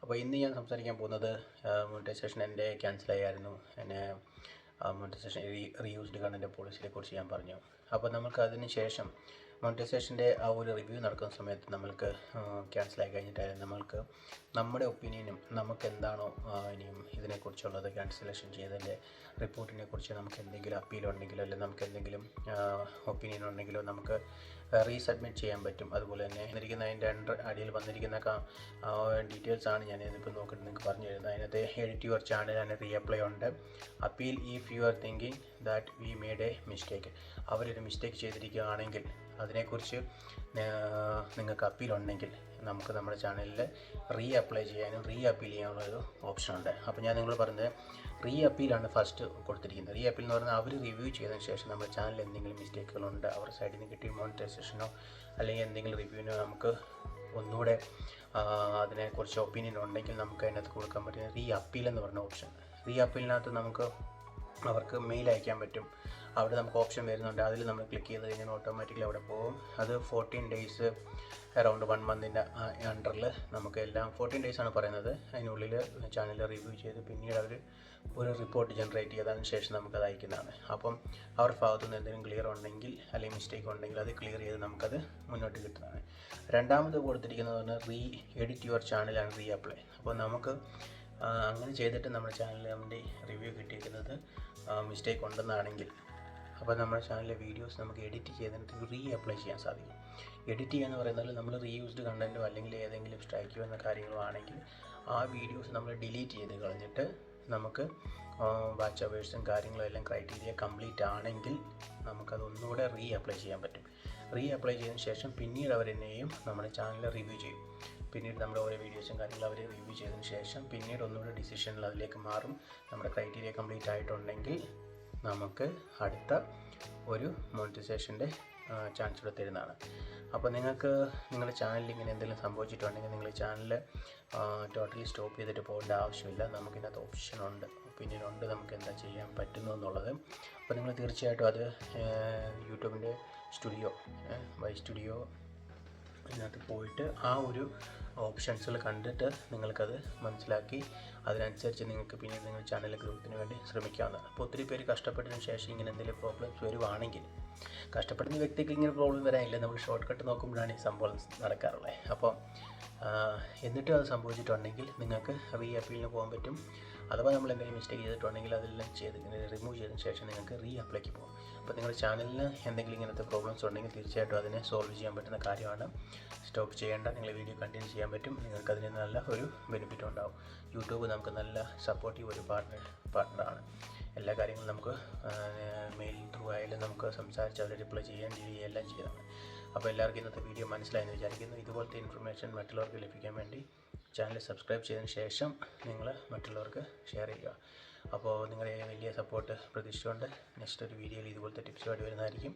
അപ്പോൾ ഇന്ന് ഞാൻ സംസാരിക്കാൻ പോകുന്നത് മോണിറ്റൈസേഷൻ എൻ്റെ ക്യാൻസലായിരുന്നു. എന്നെ മോണിറ്റൈസേഷൻ റീയൂസ്ഡ് കണ്ടൻറ്റ് പോളിസിയെ കുറിച്ച് ഞാൻ പറഞ്ഞു. അപ്പോൾ നമുക്ക് അതിന് ശേഷം മോണിറ്റൈസേഷൻ്റെ ആ ഒരു റിവ്യൂ നടക്കുന്ന സമയത്ത് നമ്മൾക്ക് ക്യാൻസലായി കഴിഞ്ഞിട്ടായാലും നമ്മൾക്ക് നമ്മുടെ ഒപ്പീനിയനും നമുക്ക് എന്താണോ ഇനിയും ഇതിനെക്കുറിച്ചുള്ളത് ക്യാൻസലേഷൻ ചെയ്തതിൻ്റെ റിപ്പോർട്ടിനെ കുറിച്ച് നമുക്ക് എന്തെങ്കിലും അപ്പീലുണ്ടെങ്കിലോ അല്ലെങ്കിൽ നമുക്ക് എന്തെങ്കിലും ഒപ്പീനിയൻ ഉണ്ടെങ്കിലോ നമുക്ക് റീസബ്മിറ്റ് ചെയ്യാൻ പറ്റും. അതുപോലെ തന്നെ അതിൻ്റെ അടിയിൽ വന്നിരിക്കുന്ന ഡീറ്റെയിൽസാണ് ഞാൻ ഇതിപ്പോൾ നോക്കിയിട്ട് നിങ്ങൾക്ക് പറഞ്ഞു തരുന്നത്. അതിനകത്ത് edit your channel and reapply ഉണ്ട്. Appeal if you are thinking that we made a mistake. അവരൊരു മിസ്റ്റേക്ക് ചെയ്തിരിക്കുകയാണെങ്കിൽ അതിനെക്കുറിച്ച് നിങ്ങൾക്ക് അപ്പീലുണ്ടെങ്കിൽ നമുക്ക് നമ്മുടെ ചാനലിൽ റീഅപ്ലൈ ചെയ്യാനും റീഅപ്പീൽ ചെയ്യാനുള്ളൊരു ഓപ്ഷനുണ്ട്. അപ്പോൾ ഞാൻ നിങ്ങൾ പറഞ്ഞത് റീഅപ്പീലാണ് ഫസ്റ്റ് കൊടുത്തിരിക്കുന്നത്. റീഅപ്പീൽ എന്ന് പറഞ്ഞാൽ അവർ റിവ്യൂ ചെയ്തതിന് ശേഷം നമ്മുടെ ചാനലിൽ എന്തെങ്കിലും മിസ്റ്റേക്കുകളുണ്ട്, അവരുടെ സൈഡിൽ നിന്ന് കിട്ടിയ മോണിറ്റൈസേഷനോ അല്ലെങ്കിൽ എന്തെങ്കിലും റിവ്യൂവിനോ നമുക്ക് ഒന്നുകൂടെ അതിനെക്കുറിച്ച് ഒപ്പീനിയൻ ഉണ്ടെങ്കിൽ നമുക്ക് അതിനകത്ത് കൊടുക്കാൻ പറ്റുന്ന റീഅപ്പീൽ എന്ന് പറഞ്ഞ ഓപ്ഷൻ. റീഅപ്പീലിനകത്ത് നമുക്ക് അവർക്ക് മെയിൽ അയക്കാൻ പറ്റും. അവിടെ നമുക്ക് ഓപ്ഷൻ വരുന്നുണ്ട്. അതിൽ നമ്മൾ ക്ലിക്ക് ചെയ്ത് കഴിഞ്ഞാൽ ഓട്ടോമാറ്റിക്കലി അവിടെ പോകും. അത് 14 ഡേയ്സ് അറൗണ്ട് 1 മന്തിൻ്റെ അണ്ടറിൽ നമുക്ക് എല്ലാം 14 ഡേയ്സാണ് പറയുന്നത്. അതിനുള്ളിൽ ചാനൽ റിവ്യൂ ചെയ്ത് പിന്നീട് അവർ ഒരു റിപ്പോർട്ട് ജനറേറ്റ് ചെയ്തതിന് ശേഷം നമുക്കത് അയക്കുന്നതാണ്. അപ്പം അവരുടെ ഭാഗത്തു നിന്ന് എന്തെങ്കിലും ക്ലിയർ ഉണ്ടെങ്കിൽ അല്ലെങ്കിൽ മിസ്റ്റേക്ക് ഉണ്ടെങ്കിൽ അത് ക്ലിയർ ചെയ്ത് നമുക്കത് മുന്നോട്ട് കിട്ടുന്നതാണ്. രണ്ടാമത് കൊടുത്തിരിക്കുന്നത് പറഞ്ഞാൽ edit your channel and reapply. അപ്പോൾ നമുക്ക് അങ്ങനെ ചെയ്തിട്ട് നമ്മുടെ ചാനലിൽ നമ്മുടെ റിവ്യൂ കിട്ടിയിരിക്കുന്നത് മിസ്റ്റേക്ക് ഉണ്ടെന്നാണെങ്കിൽ അപ്പോൾ നമ്മുടെ ചാനലിലെ വീഡിയോസ് നമുക്ക് എഡിറ്റ് ചെയ്തിട്ട് റീഅപ്ലൈ ചെയ്യാൻ സാധിക്കും. എഡിറ്റ് ചെയ്യുക എന്ന് പറയുന്നത് നമ്മൾ റീയൂസ്ഡ് കണ്ടൻറ്റോ അല്ലെങ്കിൽ ഏതെങ്കിലും സ്ട്രൈക്ക് ചെയ്യുന്ന കാര്യങ്ങളോ ആണെങ്കിൽ ആ വീഡിയോസ് നമ്മൾ ഡിലീറ്റ് ചെയ്ത് കളഞ്ഞിട്ട് നമുക്ക് വാച്ച് അവേഴ്സും കാര്യങ്ങളും എല്ലാം ക്രൈറ്റീരിയ കംപ്ലീറ്റ് ആണെങ്കിൽ നമുക്കത് ഒന്നുകൂടെ റീഅപ്ലൈ ചെയ്യാൻ പറ്റും. റീഅപ്ലൈ ചെയ്തതിന് ശേഷം പിന്നീട് അവരെന്നെയും നമ്മുടെ ചാനലിൽ റിവ്യൂ ചെയ്യും. പിന്നീട് നമ്മുടെ ഓരോ വീഡിയോസും കാര്യങ്ങളും അവർ റിവ്യൂ ചെയ്തതിന് ശേഷം പിന്നീട് ഒന്നുകൂടെ ഡിസിഷനിൽ അതിലേക്ക് മാറും. നമ്മുടെ ക്രൈറ്റീരിയ കംപ്ലീറ്റ് ആയിട്ടുണ്ടെങ്കിൽ നമുക്ക് അടുത്ത ഒരു മോണിറ്റൈസേഷൻ്റെ ചാൻസ് കൂടെ തരുന്നതാണ്. അപ്പോൾ നിങ്ങൾക്ക് നിങ്ങളുടെ ചാനലിൽ ഇങ്ങനെ എന്തെങ്കിലും സംഭവിച്ചിട്ടുണ്ടെങ്കിൽ നിങ്ങൾ ചാനൽ ടോട്ടലി സ്റ്റോപ്പ് ചെയ്തിട്ട് പോകേണ്ട ആവശ്യമില്ല. നമുക്കിതിനകത്ത് ഓപ്ഷനുണ്ട്, ഒപ്പീനിയൻ ഉണ്ട്, നമുക്ക് എന്താ ചെയ്യാൻ പറ്റുന്നു എന്നുള്ളത്. അപ്പോൾ നിങ്ങൾ തീർച്ചയായിട്ടും അത് യൂട്യൂബിൻ്റെ സ്റ്റുഡിയോ വൈ സ്റ്റുഡിയോ അതിനകത്ത് പോയിട്ട് ആ ഒരു ഓപ്ഷൻസുകൾ കണ്ടിട്ട് നിങ്ങൾക്കത് മനസ്സിലാക്കി അതിനനുസരിച്ച് നിങ്ങൾക്ക് പിന്നെ നിങ്ങൾ ചാനൽ ഗ്രോത്തിന് വേണ്ടി ശ്രമിക്കാവുന്നതാണ്. അപ്പോൾ ഒത്തിരി പേര് കഷ്ടപ്പെട്ടതിന് ശേഷം ഇങ്ങനെ എന്തെങ്കിലും പ്രോബ്ലംസ് വരുവാണെങ്കിൽ, കഷ്ടപ്പെടുന്ന വ്യക്തിക്ക് ഇങ്ങനെ പ്രോബ്ലം വരാനില്ല, നമ്മൾ ഷോർട്ട് കട്ട് നോക്കുമ്പോഴാണ് ഈ സംഭവം നടക്കാറുള്ളത്. അപ്പോൾ എന്നിട്ടും അത് സംഭവിച്ചിട്ടുണ്ടെങ്കിൽ നിങ്ങൾക്ക് റീഅപ്പീലിന് പോകാൻ പറ്റും. അഥവാ നമ്മൾ എന്തെങ്കിലും മിസ്റ്റേക്ക് ചെയ്തിട്ടുണ്ടെങ്കിൽ അതെല്ലാം റിമൂവ് ചെയ്തതിന് ശേഷം നിങ്ങൾക്ക് റീഅപ്ലൈക്ക് പോകും. അപ്പോൾ നിങ്ങളുടെ ചാനലിന് എന്തെങ്കിലും ഇങ്ങനത്തെ പ്രോബ്ലംസ് ഉണ്ടെങ്കിൽ തീർച്ചയായിട്ടും അതിനെ സോൾവ് ചെയ്യാൻ പറ്റുന്ന കാര്യമാണ്. സ്റ്റോപ്പ് ചെയ്യേണ്ട, നിങ്ങൾ വീഡിയോ കണ്ടിന്യൂ ചെയ്യാൻ പറ്റും. നിങ്ങൾക്ക് അതിന് നല്ല ഒരു ബെനിഫിറ്റ് ഉണ്ടാകും. യൂട്യൂബ് നമുക്ക് നല്ല സപ്പോർട്ടീവ് ഒരു പാർട്ട്ണറാണ്. എല്ലാ കാര്യങ്ങളും നമുക്ക് മെയിൽ ത്രൂ ആയാലും നമുക്ക് സംസാരിച്ച് അവർ റിപ്ലൈ ചെയ്യാൻ എല്ലാം ചെയ്തതാണ്. അപ്പോൾ എല്ലാവർക്കും ഇന്നത്തെ വീഡിയോ മനസ്സിലായെന്ന് വിചാരിക്കുന്നു. ഇതുപോലത്തെ ഇൻഫർമേഷൻ മറ്റുള്ളവർക്ക് ലഭിക്കാൻ വേണ്ടി ചാനൽ സബ്സ്ക്രൈബ് ചെയ്തതിന് ശേഷം നിങ്ങൾ മറ്റുള്ളവർക്ക് ഷെയർ ചെയ്യുക. അപ്പോൾ നിങ്ങളുടെ വലിയ സപ്പോർട്ട് പ്രതീക്ഷിച്ചുകൊണ്ട് നെക്സ്റ്റ് ഒരു വീഡിയോയിൽ ഇതുപോലത്തെ ടിപ്സുമായിട്ട് വരുന്നതായിരിക്കും.